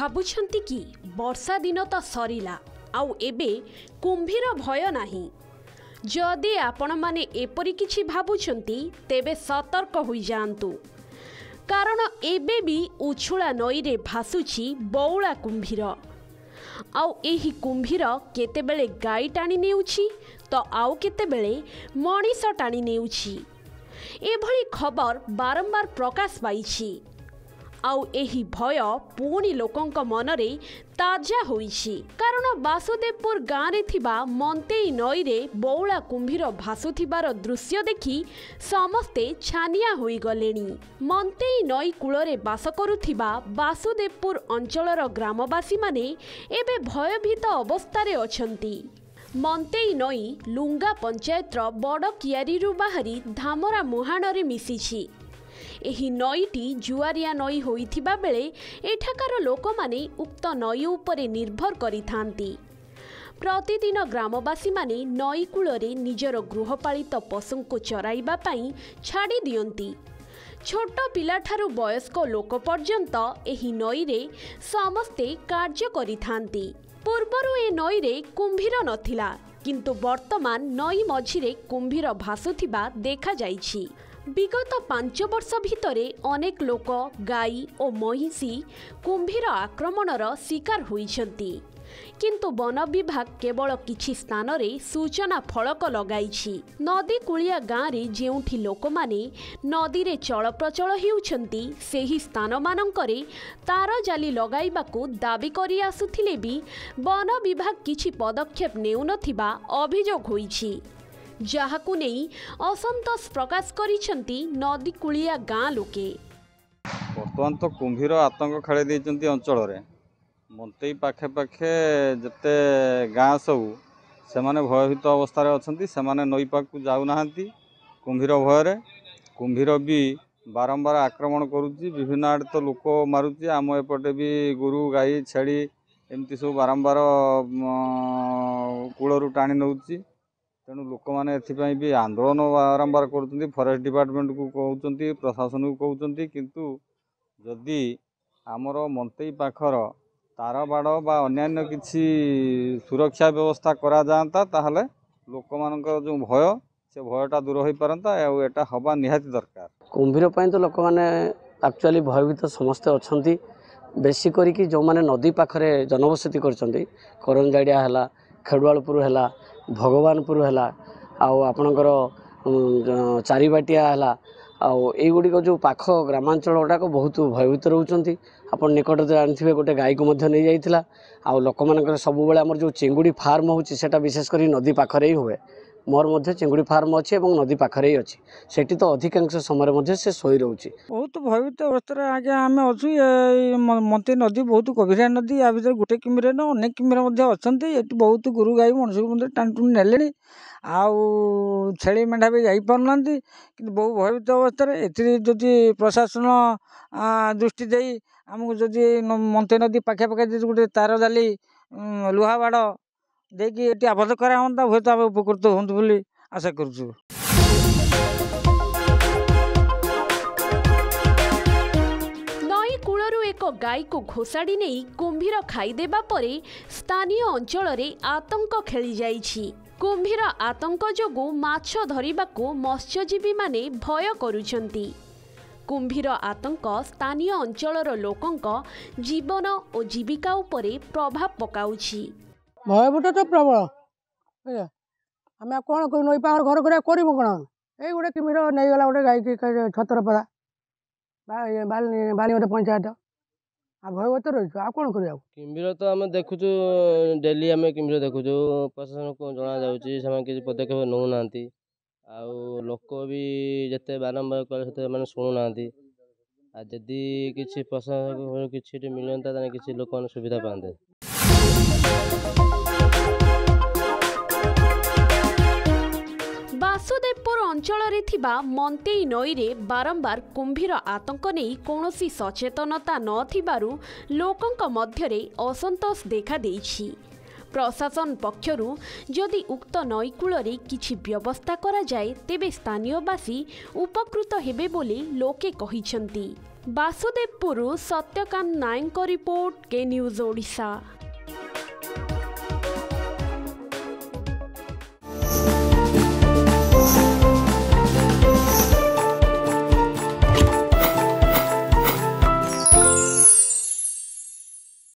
भाबुछंती कि वर्षा दिन तो सरीला आउ एबे कुंभीर भय नाही। जदि आपण माने एपरी किछि भाबुछंती तेबे सतर्क होई जांतु, कारण एबे भी उछुळा नई रे भासुछि बौळा कुंभीर। आउ एही कुंभीर केतेबेले गाई टाणी नेउछि तो आउ केतेबेले मणिष टाणी नेउछि। एभली खबर बारंबार प्रकाश पाइछि। आउ एही भय पुणी लोकंक मनरे ताजा होइछि, कारण वासुदेवपुर गाँव रे थिबा मंतेई नई रे बौळा कुंभीर भासुथिबार दृश्य देखि समस्ते छानिया होई गलेनी। मंतेई नई कूଳରେ बास करुथिबा वासुदेवपुर अंचलर ग्रामवासी माने एबे भयभीत अवस्थारे अछंती। मंतेई नई लुंगा पंचायतर बड़ कियारीरु बाहरी धामरा मुहाणरे मिसिछि। एही नईटी जुआरिया नई होइथिबा बेले एठाकार लोक माने उक्त नई उपरे निर्भर करिथांती। प्रतिदिन ग्रामवासी माने नई कूଳରେ निजर गृहपालित पशुंको चराइबा पई छाड़ी दियंती। छोट पिलाठारु वयस्क लोक पर्यंत एही नई रे समस्ते कार्य करिथांती। पूर्वरु ए नई रे कुंभीर नथिला, किंतु वर्तमान नई मझिरे कुंभीर भासुथिबा देखा जाइछि। विगत 5 वर्ष भितरे अनेक लोक गाई और महिषी कुंभीर आक्रमणर शिकार होइछंती, किंतु वन विभाग केवल किछि स्थान रे सूचना फलक लगाइछि। नदी कूलिया गाँव रे जेउठी लोक माने नदी रे चलप्रचल हेउछंती सेही स्थान मानंकरे तार जाली लगाइबाकू दाबी करि आसुथिले भी वन विभाग किछि पदक्षेप नेउ नथिबा अभियोग होइछि, जहाकू नहीं असंतोष प्रकाश करिसेंती नदी कूलिया गाँ लोके। बर्तमान तो कुंभीर आतंक खेली देइचंती अंचल रे। मंतेई पाखे पाखे जते गाँ सब से माने भयभीत अवस्था रे अछंती। से माने नई पाखु जाउ नाहंती कुंभीर भय। कुंभीर भी बारंबार आक्रमण करुच्ची, विभिन्न आड़े तो लोक मारुच्ची। आम एपटे भी गोरु गाई छेड़ी एमती सब बारंबार कूलरू टाणी नौची। तेणु लोक मैंने एथिपाई भी आंदोलन बारंबार करुँच। फरेस्ट डिपार्टमेंट को कहते, प्रशासन को कहते, किंतु जदि आमर मंतेई पाखर तार बाड़ बा अन्यान्य किसी सुरक्षा व्यवस्था करा जाता ताहले लोक मान जो भय से भयटा दूर हो पारंता। एटा हवा निहाती दरकार। कुंभीर तो लोक मैंने एक्चुअली भयभीत समस्ते अच्छा। बेसी करिकी जो मैंने नदी पाखरे जनबसति करछंती, करंजाड़िया है, खेड़ुआलपुर है, भगवानपुर है, आपणकर चारिबाटिया है, आईगुड़िक जो पाख ग्रामांचल गुड़ाक बहुत भयभीत रोचंती। आप निकट जानते गोटे गाई को नहीं जाइला। लोक मान सब आम जो चिंगुड़ी फार्म होता विशेषकर नदी पाखरे ही हुए। मोर मध्य चिंगुड़ी फार्म अच्छी और नदी पाखरे ही अच्छी, सेठी तो अधिकांश समय से शोई रोचे। बहुत भयभीत अवस्था आगे आम अच्छु। मंतेई नदी बहुत गभीर नदी। या भर गोटे किमिरे न अनेक किमिरे अच्छा। ये बहुत गोरु गाई मनुष्य को टाणी टुणी नेले। आउ छेली मेढ़ा भी जापार कि बहुत भयभीत अवस्था। एदी प्रशासन दृष्टि दे आमको जदि मंतेई नदी पाखे पाखे गोटे तार जाली लुहा बाड़ देखिए आबद्ध करा हूँ तो उपकृत हूँ बोली आशा करुँ। नई कूलरू एक गाई को घोषाड़ी नहीं कुंभीर खाईदेबा परे स्थानीय अंचल रे आतंक खेली जाइछि। कुंभीर आतंक जोगु माछ धरिबाकू मत्स्यजीवी माने भय करुछंती। कुंभीर आतंक स्थानीय अंचलर लोकंक जीवन और जीविका उपरे प्रभाव पकाउछि। भयभीत तो प्रबल। आम कौन कर नई पाख घर कर कौन ये गोटे किमिर नहीं गला गोटे गाई छतर पदा बाली पंचायत आ भयभीत रही आ कौन कर। किमिर तो आम देखु डेली आम किमिर देखु प्रशासन को जना जा किसी पदक्षेप नौ ना। आउ लोक भी जिते बारंबार कले मैंने शुणु ना। जदि किसी प्रशासन कि मिलता किसी लोक सुविधा पाते। वासुदेवपुर अंचल रे थिबा मंतेई नई रे बारंबार कुंभीर आतंक नहीं कौनसी सचेतनता नथिबारु लोकंक मध्यरे असंतोष देखा देइछि। प्रशासन पक्षरु जदि उक्त नईकूल किछि व्यवस्था करा जाए तेबे स्थानीयवासी उपकृत हेबे बोली लोके कहिसंती। वासुदेवपुर सत्यकांत नायक रिपोर्ट के न्यूज ओडिशा।